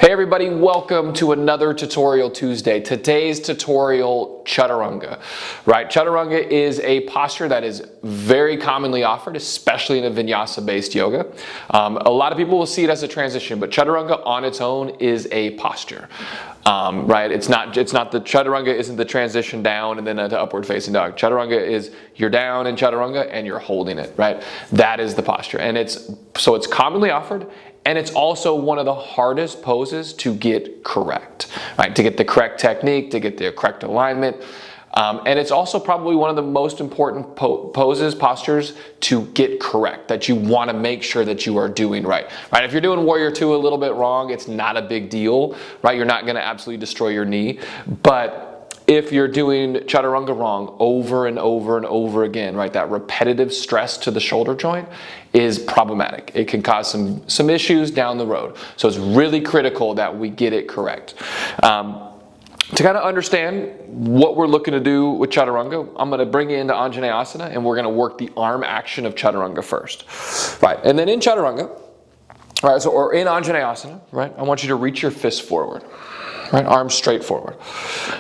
Hey everybody, welcome to another Tutorial Tuesday. Today's tutorial, Chaturanga. Right, Chaturanga is a posture that is very commonly offered, especially in a vinyasa-based yoga. A lot of people will see it as a transition, but Chaturanga on its own is a posture. Right, it's not the Chaturanga isn't the transition down and then to upward facing dog. Chaturanga is you're down in Chaturanga and you're holding it. Right, that is the posture, and it's commonly offered. And it's also one of the hardest poses to get correct, right? To get the correct technique, to get the correct alignment. And it's also probably one of the most important postures to get correct, that you want to make sure that you are doing right. Right? If you're doing Warrior Two a little bit wrong, it's not a big deal, right? You're not going to absolutely destroy your knee. But if you're doing Chaturanga wrong over and over and over again, right, that repetitive stress to the shoulder joint is problematic. It can cause some issues down the road. So it's really critical that we get it correct. To kind of understand what we're looking to do with Chaturanga, I'm going to bring you into Anjaneyasana and we're going to work the arm action of Chaturanga first. Right, and then in Chaturanga, right, or in Anjaneyasana, right, I want you to reach your fist forward. Right, arms straight forward.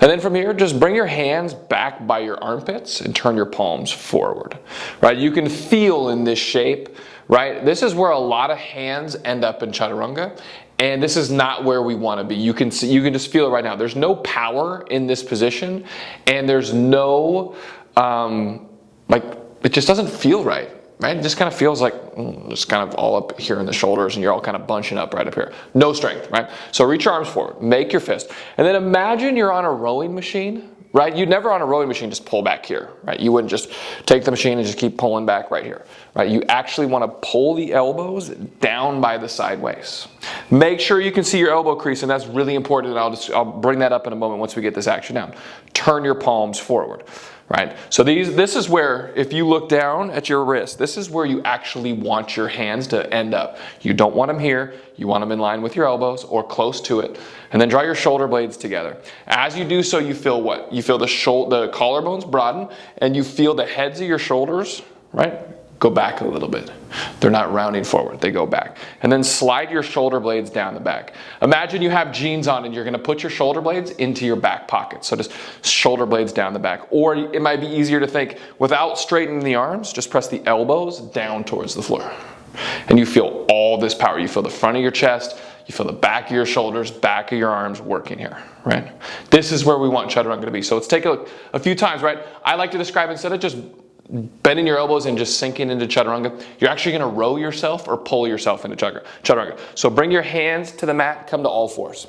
And then from here, just bring your hands back by your armpits and turn your palms forward. Right, you can feel in this shape, right? This is where a lot of hands end up in Chaturanga, and this is not where we want to be. You can just feel it right now. There's no power in this position, and there's no, it just doesn't feel right. Right? It just kind of feels like it's kind of all up here in the shoulders and you're all kind of bunching up right up here. No strength, right? So reach your arms forward, make your fist. And then imagine you're on a rowing machine, right? You'd never on a rowing machine just pull back here, right? You wouldn't just take the machine and just keep pulling back right here, right? You actually want to pull the elbows down by the side waist. Make sure you can see your elbow crease, and that's really important, and I'll bring that up in a moment once we get this action down. Turn your palms forward. Right? So this is where, if you look down at your wrist, this is where you actually want your hands to end up. You don't want them here. You want them in line with your elbows or close to it. And then draw your shoulder blades together. As you do so, you feel what? You feel the collarbones broaden, and you feel the heads of your shoulders, right, go back a little bit. They're not rounding forward, they go back. And then slide your shoulder blades down the back. Imagine you have jeans on and you're gonna put your shoulder blades into your back pocket. So just shoulder blades down the back. Or it might be easier to think, without straightening the arms, just press the elbows down towards the floor. And you feel all this power. You feel the front of your chest, you feel the back of your shoulders, back of your arms working here, right? This is where we want Chaturanga to be. So let's take a look a few times, right? I like to describe, instead of just bending your elbows and just sinking into Chaturanga, you're actually going to row yourself or pull yourself into Chaturanga. So bring your hands to the mat, come to all fours.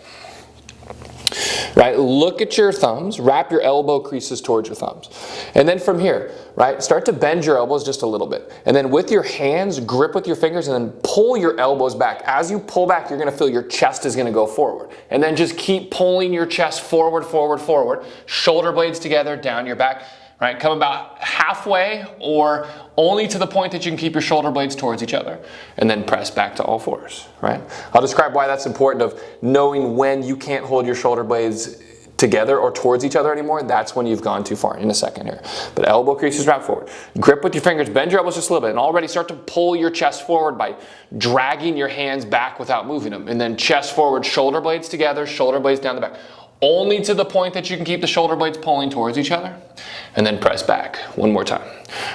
Right, look at your thumbs, wrap your elbow creases towards your thumbs. And then from here, right, start to bend your elbows just a little bit. And then with your hands, grip with your fingers and then pull your elbows back. As you pull back, you're going to feel your chest is going to go forward. And then just keep pulling your chest forward, forward, forward. Shoulder blades together, down your back. Right, come about halfway or only to the point that you can keep your shoulder blades towards each other, and then press back to all fours, right? I'll describe why that's important, of knowing when you can't hold your shoulder blades together or towards each other anymore. That's when you've gone too far, in a second here. But elbow creases wrap forward. Grip with your fingers, bend your elbows just a little bit, and already start to pull your chest forward by dragging your hands back without moving them. And then chest forward, shoulder blades together, shoulder blades down the back. Only to the point that you can keep the shoulder blades pulling towards each other, and then press back one more time.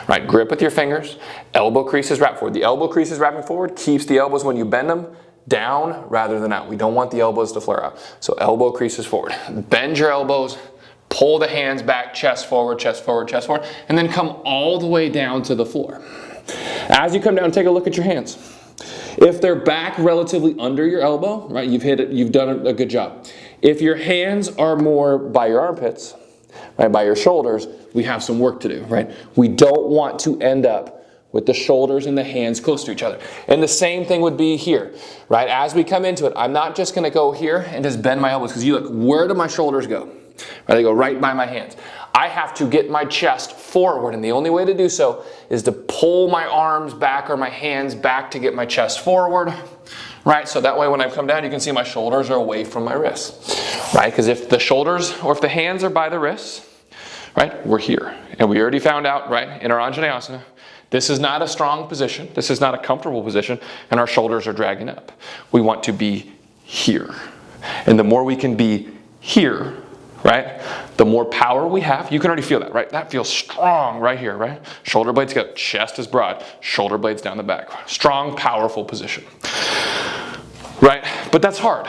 Right, grip with your fingers, elbow creases wrap forward. The elbow creases wrapping forward keeps the elbows, when you bend them, down rather than out. We don't want the elbows to flare out. So elbow creases forward. Bend your elbows, pull the hands back, chest forward, chest forward, chest forward, and then come all the way down to the floor. As you come down, take a look at your hands. If they're back relatively under your elbow, right, you've hit it, you've done a good job. If your hands are more by your armpits, right, by your shoulders, we have some work to do, right? We don't want to end up with the shoulders and the hands close to each other. And the same thing would be here, right? As we come into it, I'm not just gonna go here and just bend my elbows, because you look, where do my shoulders go? Right, they go right by my hands. I have to get my chest forward, and the only way to do so is to pull my arms back or my hands back to get my chest forward. Right, so that way when I come down, you can see my shoulders are away from my wrists, right? Because if the shoulders or if the hands are by the wrists, right, we're here. And we already found out, right, in our Anjaneyasana, this is not a strong position, this is not a comfortable position, and our shoulders are dragging up. We want to be here, And the more we can be here, right, the more power we have. You can already feel that, right? That feels strong right here, right? Shoulder blades go, chest is broad, shoulder blades down the back. Strong, powerful position, right? But that's hard,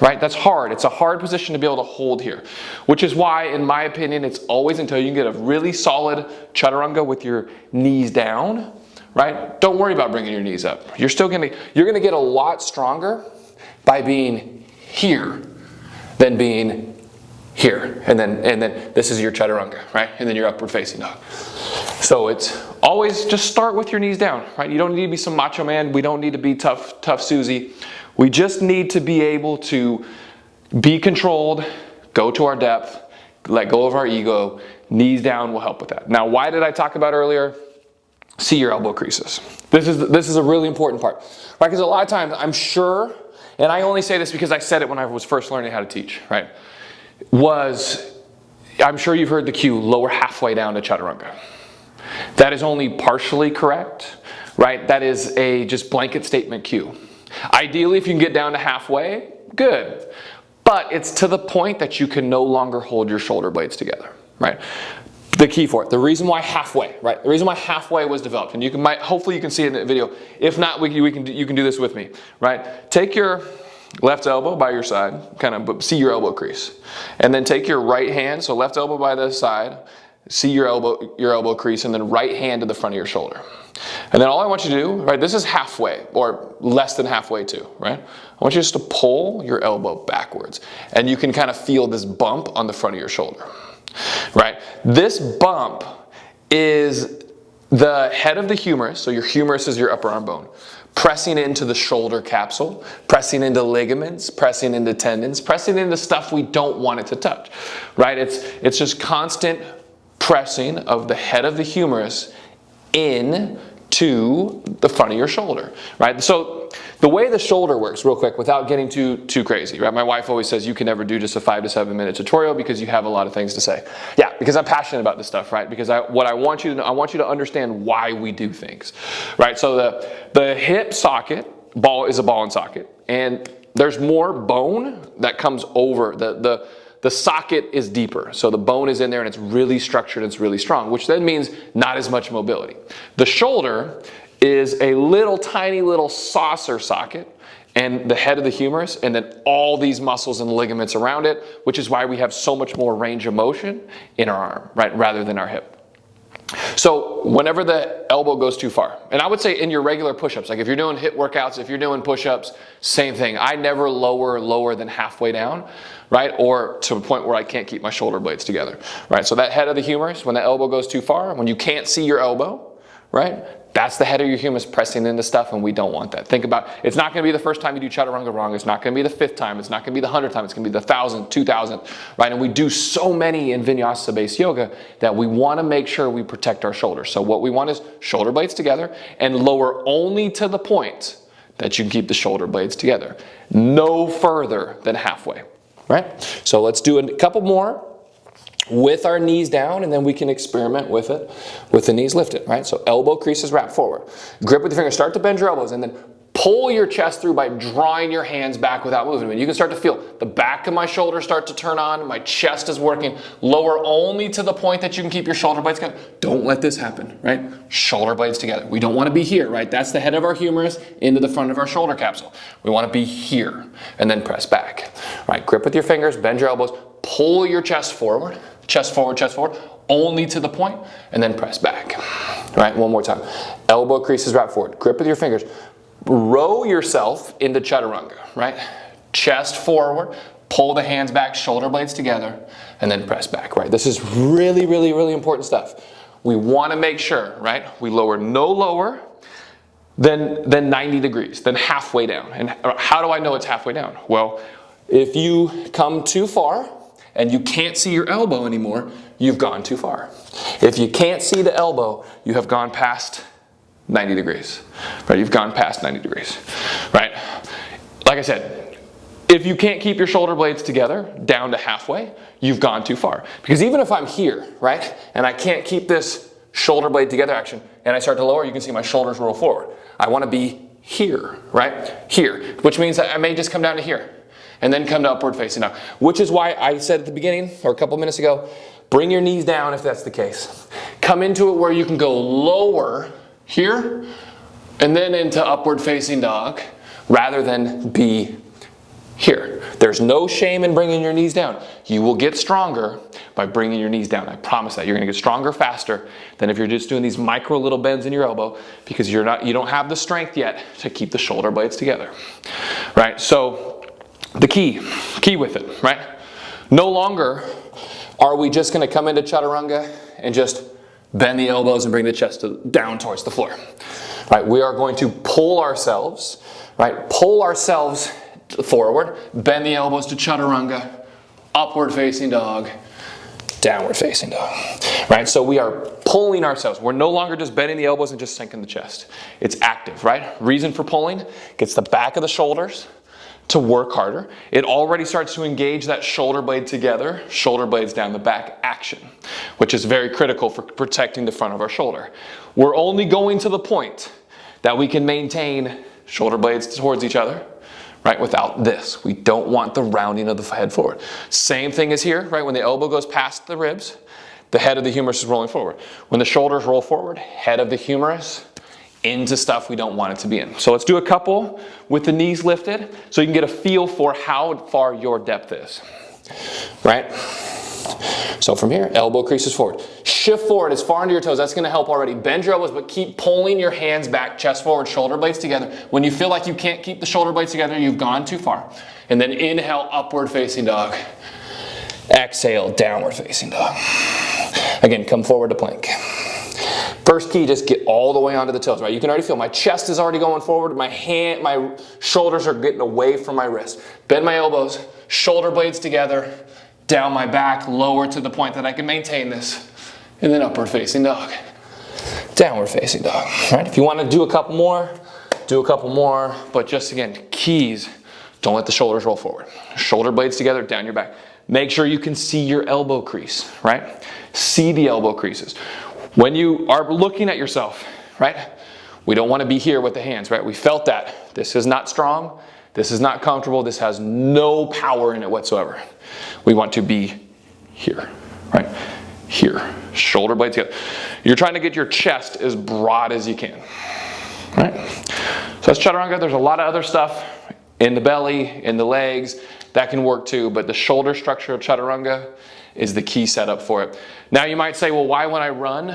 right? That's hard. It's a hard position to be able to hold here, which is why, in my opinion, it's always until you can get a really solid chaturanga with your knees down, right? Don't worry about bringing your knees up. You're gonna get a lot stronger by being here than being here. And then this is your chaturanga, right? And then your upward facing dog. So it's always just start with your knees down, right? You don't need to be some macho man. We don't need to be tough Susie. We just need to be able to be controlled, go to our depth, let go of our ego. Knees down will help with that. Now, why did I talk about earlier? See your elbow creases. This is a really important part, right? Because a lot of times, I'm sure, and I only say this because I said it when I was first learning how to teach, right? I'm sure you've heard the cue, lower halfway down to chaturanga. That is only partially correct, right? That is a just blanket statement cue. Ideally, if you can get down to halfway, good. But it's to the point that you can no longer hold your shoulder blades together, right? The key for it, the reason why halfway, right? The reason why halfway was developed, and hopefully you can see it in the video. If not, you can do this with me, right? Take your left elbow by your side, kind of see your elbow crease. And then take your right hand, so left elbow by the side, see your elbow crease, and then right hand to the front of your shoulder. And then all I want you to do, right, this is halfway, or less than halfway too, right? I want you just to pull your elbow backwards. And you can kind of feel this bump on the front of your shoulder, right? This bump is the head of the humerus, so your humerus is your upper arm bone, pressing into the shoulder capsule, pressing into ligaments, pressing into tendons, pressing into stuff we don't want it to touch, right? It's just constant pressing of the head of the humerus in to the front of your shoulder, right? So the way the shoulder works, real quick, without getting too crazy, right? My wife always says you can never do just a 5 to 7 minute tutorial because you have a lot of things to say. Yeah, because I'm passionate about this stuff, right? Because I want you to understand why we do things, right? So the hip socket is a ball and socket, and there's more bone that comes over the socket is deeper, so the bone is in there and it's really structured, it's really strong, which then means not as much mobility. The shoulder is a tiny little saucer socket and the head of the humerus, and then all these muscles and ligaments around it, which is why we have so much more range of motion in our arm, right, rather than our hip. So whenever the elbow goes too far, and I would say in your regular push-ups, like if you're doing HIIT workouts, if you're doing push-ups, same thing. I never lower than halfway down, right? Or to a point where I can't keep my shoulder blades together, right? So that head of the humerus, when the elbow goes too far, when you can't see your elbow, right? That's the head of your humerus pressing into stuff, and we don't want that. Think about, it's not going to be the first time you do chaturanga wrong. It's not going to be the 5th time. It's not going to be the 100th time. It's going to be the 1,000th, 2,000th, right? And we do so many in vinyasa-based yoga that we want to make sure we protect our shoulders. So what we want is shoulder blades together and lower only to the point that you can keep the shoulder blades together. No further than halfway, right? So let's do a couple more with our knees down, and then we can experiment with it with the knees lifted, right? So elbow creases wrap forward. Grip with your fingers, start to bend your elbows, and then pull your chest through by drawing your hands back without moving them. And you can start to feel the back of my shoulder start to turn on, my chest is working. Lower only to the point that you can keep your shoulder blades together. Don't let this happen, right? Shoulder blades together. We don't want to be here, right? That's the head of our humerus into the front of our shoulder capsule. We want to be here, and then press back, right? Grip with your fingers, bend your elbows, pull your chest forward, chest forward, only to the point, and then press back. All right, one more time. Elbow creases wrap forward. Grip with your fingers. Row yourself into chaturanga, right? Chest forward, pull the hands back, shoulder blades together, and then press back, right? This is really, really, really important stuff. We want to make sure, right? We lower no lower than 90 degrees, than halfway down. And how do I know it's halfway down? Well, if you come too far, and you can't see your elbow anymore, you've gone too far. If you can't see the elbow, you have gone past 90 degrees, right? You've gone past 90 degrees, right? Like I said, if you can't keep your shoulder blades together down to halfway, you've gone too far. Because even if I'm here, right, and I can't keep this shoulder blade together action, and I start to lower, you can see my shoulders roll forward. I want to be here, right? Here, which means that I may just come down to here. and then come to upward facing dog. Which is why I said at the beginning, or a couple minutes ago, bring your knees down if that's the case. Come into it where you can go lower here, and then into upward facing dog, rather than be here. There's no shame in bringing your knees down. You will get stronger by bringing your knees down. I promise that. You're going to get stronger faster than if you're just doing these micro little bends in your elbow, because you don't have the strength yet to keep the shoulder blades together. Right? So the key with it, right? No longer are we just going to come into Chaturanga and just bend the elbows and bring the chest down towards the floor. Right? We are going to pull ourselves, right? Pull ourselves forward, bend the elbows to Chaturanga, upward facing dog, downward facing dog. Right? So we are pulling ourselves. We're no longer just bending the elbows and just sinking the chest. It's active, right? Reason for pulling, gets the back of the shoulders to work harder. It already starts to engage that shoulder blade together, shoulder blades down the back action, which is very critical for protecting the front of our shoulder. We're only going to the point that we can maintain shoulder blades towards each other, right, without this. We don't want the rounding of the head forward. Same thing is here, right, when the elbow goes past the ribs, the head of the humerus is rolling forward. When the shoulders roll forward, head of the humerus into stuff we don't want it to be in. So let's do a couple with the knees lifted so you can get a feel for how far your depth is, right? So from here, elbow creases forward. Shift forward as far into your toes. That's going to help already. Bend your elbows, but keep pulling your hands back, chest forward, shoulder blades together. When you feel like you can't keep the shoulder blades together, you've gone too far. And then inhale, upward facing dog. Exhale, downward facing dog. Again, come forward to plank. First key, just get all the way onto the toes, right? You can already feel my chest is already going forward. My shoulders are getting away from my wrist. Bend my elbows, shoulder blades together, down my back, lower to the point that I can maintain this, and then upward facing dog, downward facing dog, right? If you want to do a couple more, but just again, keys, don't let the shoulders roll forward. Shoulder blades together, down your back. Make sure you can see your elbow crease, right? See the elbow creases. When you are looking at yourself, right? We don't want to be here with the hands, right? We felt that. This is not strong. This is not comfortable. This has no power in it whatsoever. We want to be here, right? Here, shoulder blades together. You're trying to get your chest as broad as you can, right? So that's Chaturanga. There's a lot of other stuff in the belly, in the legs, that can work too, but the shoulder structure of Chaturanga is the key setup for it. Now you might say, well, why when I run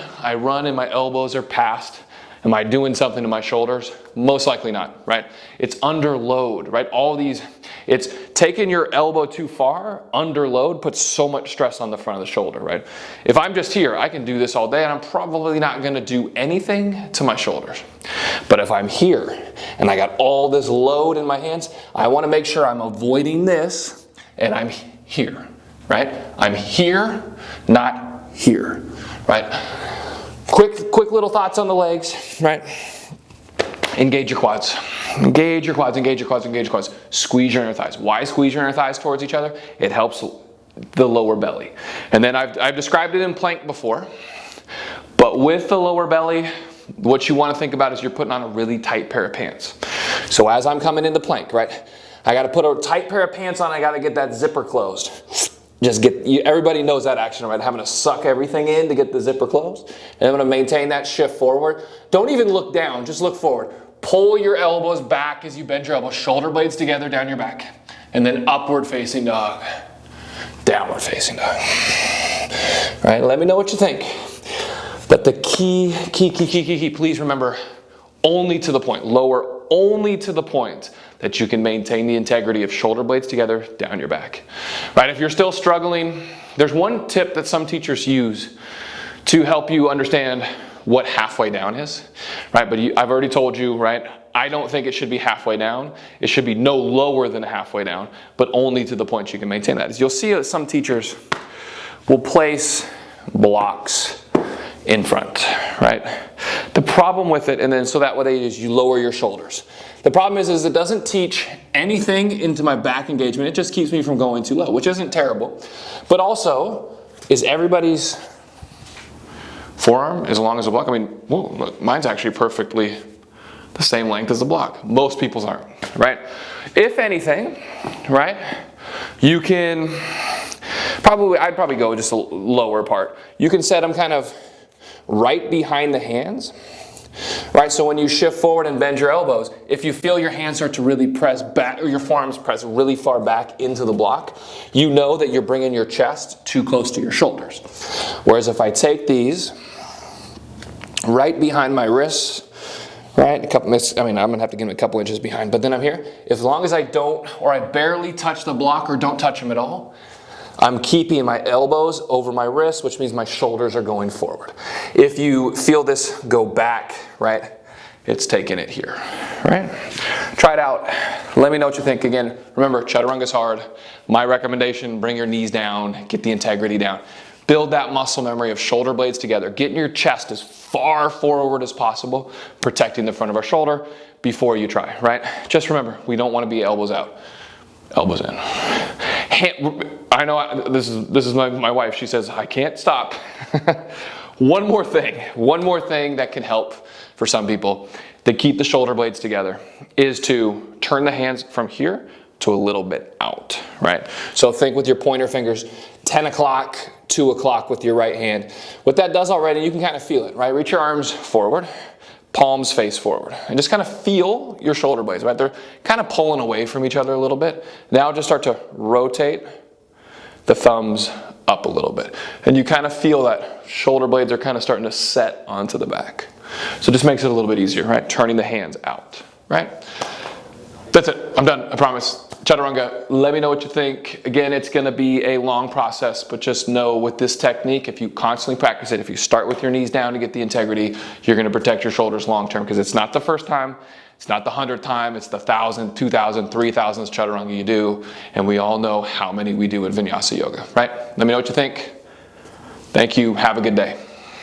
and my elbows are past? Am I doing something to my shoulders? Most likely not, right? It's under load, right? All these, it's taking your elbow too far, under load, puts so much stress on the front of the shoulder, right? If I'm just here, I can do this all day and I'm probably not gonna do anything to my shoulders. But if I'm here and I got all this load in my hands, I wanna make sure I'm avoiding this and I'm here, right? I'm here, not here, right? Quick little thoughts on the legs, right? Engage your quads. Engage your quads, engage your quads, engage your quads. Squeeze your inner thighs. Why squeeze your inner thighs towards each other? It helps the lower belly. And then I've described it in plank before, but with the lower belly, what you want to think about is you're putting on a really tight pair of pants. So as I'm coming into plank, right? I got to put a tight pair of pants on, I got to get that zipper closed. Everybody knows that action, right? Having to suck everything in to get the zipper closed. And I'm going to maintain that shift forward. Don't even look down, just look forward. Pull your elbows back as you bend your elbows, shoulder blades together down your back. And then upward facing dog, downward facing dog. All right, let me know what you think. But the key, please remember, only to the point, lower only to the point that you can maintain the integrity of shoulder blades together down your back. Right, if you're still struggling, there's one tip that some teachers use to help you understand what halfway down is, right? But I've already told you, right? I don't think it should be halfway down. It should be no lower than halfway down, but only to the point you can maintain that. As you'll see that some teachers will place blocks in front, right? The problem with it, and then so that way is you lower your shoulders. The problem is it doesn't teach anything into my back engagement. It just keeps me from going too low, which isn't terrible. But also, is everybody's forearm as long as a block? I mean, whoa, look, mine's actually perfectly the same length as the block. Most people's aren't, right? if anything, right, you can I'd probably go just a lower part. You can set them kind of right behind the hands, right? So when you shift forward and bend your elbows, if you feel your hands start to really press back, or your forearms press really far back into the block, you know that you're bringing your chest too close to your shoulders. Whereas if I take these right behind my wrists, right, I'm gonna have to give them a couple inches behind, but then I'm here. As long as I don't, or I barely touch the block or don't touch them at all, I'm keeping my elbows over my wrists, which means my shoulders are going forward. If you feel this go back, right, it's taking it here, right? Try it out. Let me know what you think. Again, remember, Chaturanga's hard. My recommendation, bring your knees down, get the integrity down. Build that muscle memory of shoulder blades together. Getting your chest as far forward as possible, protecting the front of our shoulder before you try, right? Just remember, we don't want to be elbows out, elbows in. I know this is my wife. She says, I can't stop. One more thing that can help for some people to keep the shoulder blades together is to turn the hands from here to a little bit out, right? So think with your pointer fingers, 10 o'clock, 2 o'clock with your right hand. What that does already, you can kind of feel it, right? Reach your arms forward, palms face forward, and just kind of feel your shoulder blades, right? They're kind of pulling away from each other a little bit. Now just start to rotate the thumbs up a little bit. And you kind of feel that shoulder blades are kind of starting to set onto the back. So it just makes it a little bit easier, right? Turning the hands out, right? That's it. I'm done, I promise. Chaturanga, let me know what you think. Again, it's gonna be a long process, but just know with this technique, if you constantly practice it, if you start with your knees down to get the integrity, you're gonna protect your shoulders long term, because it's not the first time, it's not the 100th time, it's the 1,000, 2,000, 3,000th Chaturanga you do, and we all know how many we do in Vinyasa Yoga, right? Let me know what you think. Thank you, have a good day.